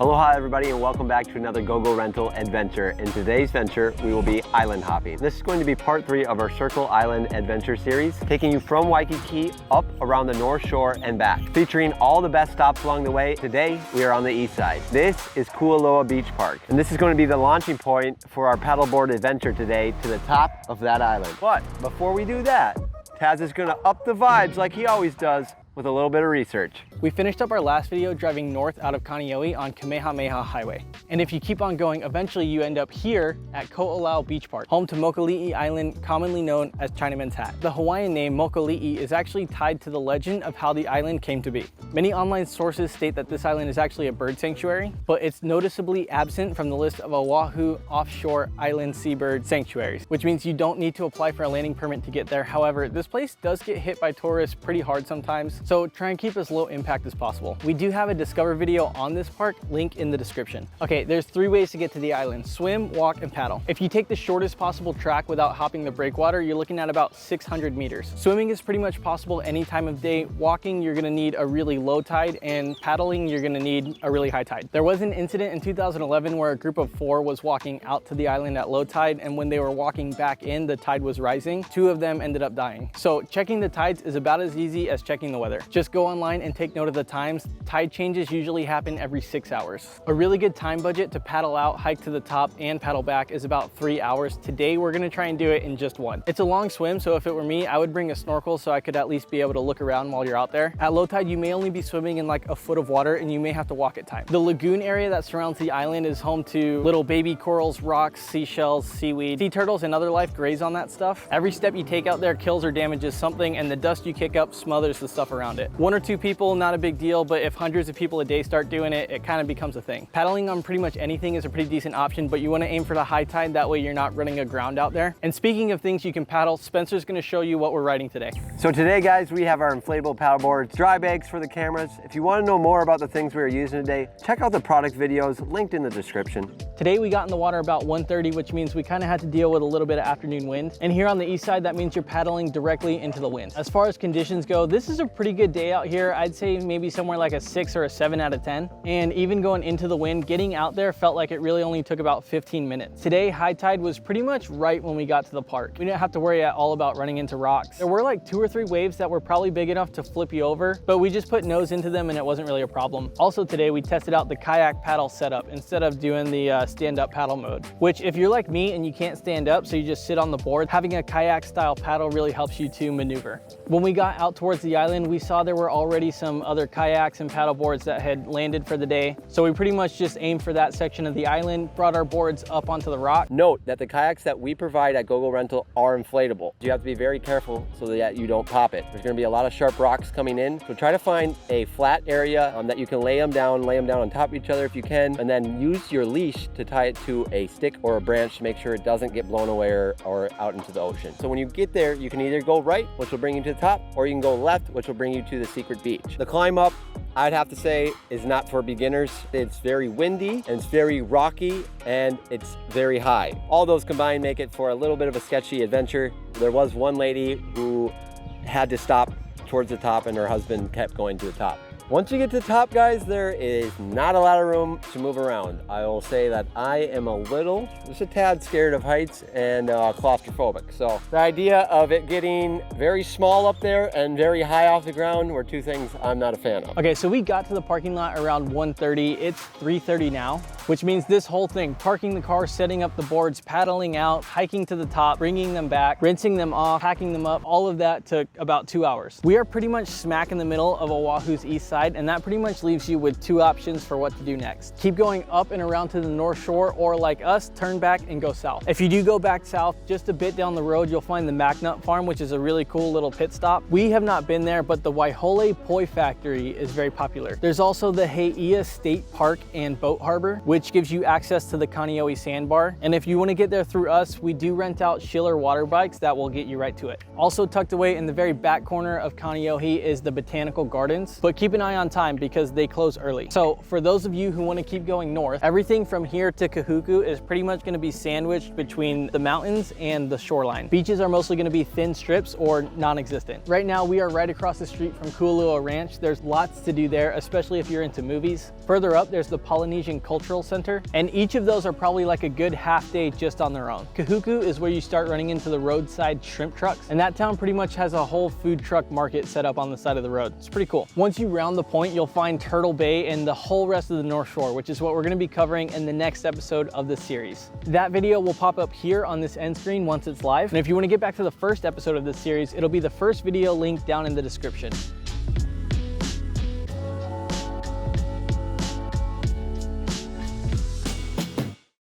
Aloha everybody and welcome back to another GoGo Rental adventure. In today's venture, we will be island hopping. This is going to be part 3 of our Circle Island adventure series, taking you from Waikiki up around the North Shore and back, featuring all the best stops along the way. Today, we are on the east side. This is Kualoa Beach Park, and this is going to be the launching point for our paddleboard adventure today to the top of that island. But before we do that, Taz is going to up the vibes like he always does with a little bit of research. We finished up our last video driving north out of Kaneohe on Kamehameha Highway. And if you keep on going, eventually you end up here at Ko'olau Beach Park, home to Mokuli'i Island, commonly known as Chinaman's Hat. The Hawaiian name Mokuli'i is actually tied to the legend of how the island came to be. Many online sources state that this island is actually a bird sanctuary, but it's noticeably absent from the list of Oahu offshore island seabird sanctuaries, which means you don't need to apply for a landing permit to get there. However, this place does get hit by tourists pretty hard sometimes, so try and keep as low impact as possible. We do have a Discover video on this park, link in the description. Okay, there's 3 ways to get to the island: swim, walk, and paddle. If you take the shortest possible track without hopping the breakwater, you're looking at about 600 meters. Swimming is pretty much possible any time of day. Walking, you're gonna need a really low tide, and paddling, you're gonna need a really high tide. There was an incident in 2011 where a group of 4 was walking out to the island at low tide, and when they were walking back in, the tide was rising. 2 of them ended up dying. So checking the tides is about as easy as checking the weather. Just go online and take note of the times. Tide changes usually happen every 6 hours. A really good time budget to paddle out, hike to the top, and paddle back is about 3 hours. Today, we're gonna try and do it in just 1. It's a long swim, so if it were me, I would bring a snorkel so I could at least be able to look around while you're out there. At low tide, you may only be swimming in like a foot of water, and you may have to walk at times. The lagoon area that surrounds the island is home to little baby corals, rocks, seashells, seaweed. Sea turtles and other life graze on that stuff. Every step you take out there kills or damages something, and the dust you kick up smothers the stuff around it. 1 or 2 people, not a big deal, but if hundreds of people a day start doing it, it kind of becomes a thing. Paddling on pretty much anything is a pretty decent option, but you want to aim for the high tide, that way you're not running aground out there. And speaking of things you can paddle, Spencer's going to show you what we're riding today. So today, guys, we have our inflatable paddleboards, dry bags for the cameras. If you want to know more about the things we are using today, check out the product videos linked in the description. Today we got in the water about 1:30, which means we kind of had to deal with a little bit of afternoon wind. And here on the east side, that means you're paddling directly into the wind. As far as conditions go, this is a pretty good day out here. I'd say maybe somewhere like a 6 or a 7 out of 10. And even going into the wind, getting out there felt like it really only took about 15 minutes. Today, high tide was pretty much right when we got to the park. We didn't have to worry at all about running into rocks. There were like 2 or 3 waves that were probably big enough to flip you over, but we just put nose into them and it wasn't really a problem. Also today, we tested out the kayak paddle setup instead of doing the stand-up paddle mode, which if you're like me and you can't stand up, so you just sit on the board, having a kayak style paddle really helps you to maneuver. When we got out towards the island, we saw there were already some other kayaks and paddle boards that had landed for the day. So we pretty much just aimed for that section of the island, brought our boards up onto the rock. Note that the kayaks that we provide at GoGo Rental are inflatable. You have to be very careful so that you don't pop it. There's gonna be a lot of sharp rocks coming in. So try to find a flat area that you can lay them down on top of each other if you can, and then use your leash to tie it to a stick or a branch to make sure it doesn't get blown away or out into the ocean. So when you get there, you can either go right, which will bring you to the top, or you can go left, which will bring you to the secret beach. The climb up, I'd have to say, is not for beginners. It's very windy and it's very rocky and it's very high. All those combined make it for a little bit of a sketchy adventure. There was one lady who had to stop towards the top and her husband kept going to the top. Once you get to the top, guys, there is not a lot of room to move around. I will say that I am just a tad scared of heights and claustrophobic. So the idea of it getting very small up there and very high off the ground were 2 things I'm not a fan of. Okay, so we got to the parking lot around 1:30. It's 3:30 now, which means this whole thing, parking the car, setting up the boards, paddling out, hiking to the top, bringing them back, rinsing them off, packing them up, all of that took about 2 hours. We are pretty much smack in the middle of Oahu's east side, and that pretty much leaves you with 2 options for what to do next. Keep going up and around to the North Shore, or like us, turn back and go south. If you do go back south, just a bit down the road, you'll find the MacNut Farm, which is a really cool little pit stop. We have not been there, but the Waihole Poi Factory is very popular. There's also the Heia State Park and Boat Harbor, which gives you access to the Kaneohe Sandbar. And if you want to get there through us, we do rent out Schiller water bikes that will get you right to it. Also tucked away in the very back corner of Kaneohe is the Botanical Gardens, but keep an eye eye on time because they close early. So for those of you who want to keep going north, everything from here to Kahuku is pretty much going to be sandwiched between the mountains and the shoreline. Beaches are mostly going to be thin strips or non-existent. Right now we are right across the street from Kualoa Ranch. There's lots to do there, especially if you're into movies. Further up, there's the Polynesian Cultural Center, and each of those are probably like a good half day just on their own. Kahuku is where you start running into the roadside shrimp trucks, and that town pretty much has a whole food truck market set up on the side of the road. It's pretty cool. Once you round the point, you'll find Turtle Bay and the whole rest of the North Shore, which is what we're going to be covering in the next episode of this series. That video will pop up here on this end screen once it's live, and if you want to get back to the first episode of this series, it'll be the first video linked down in the description.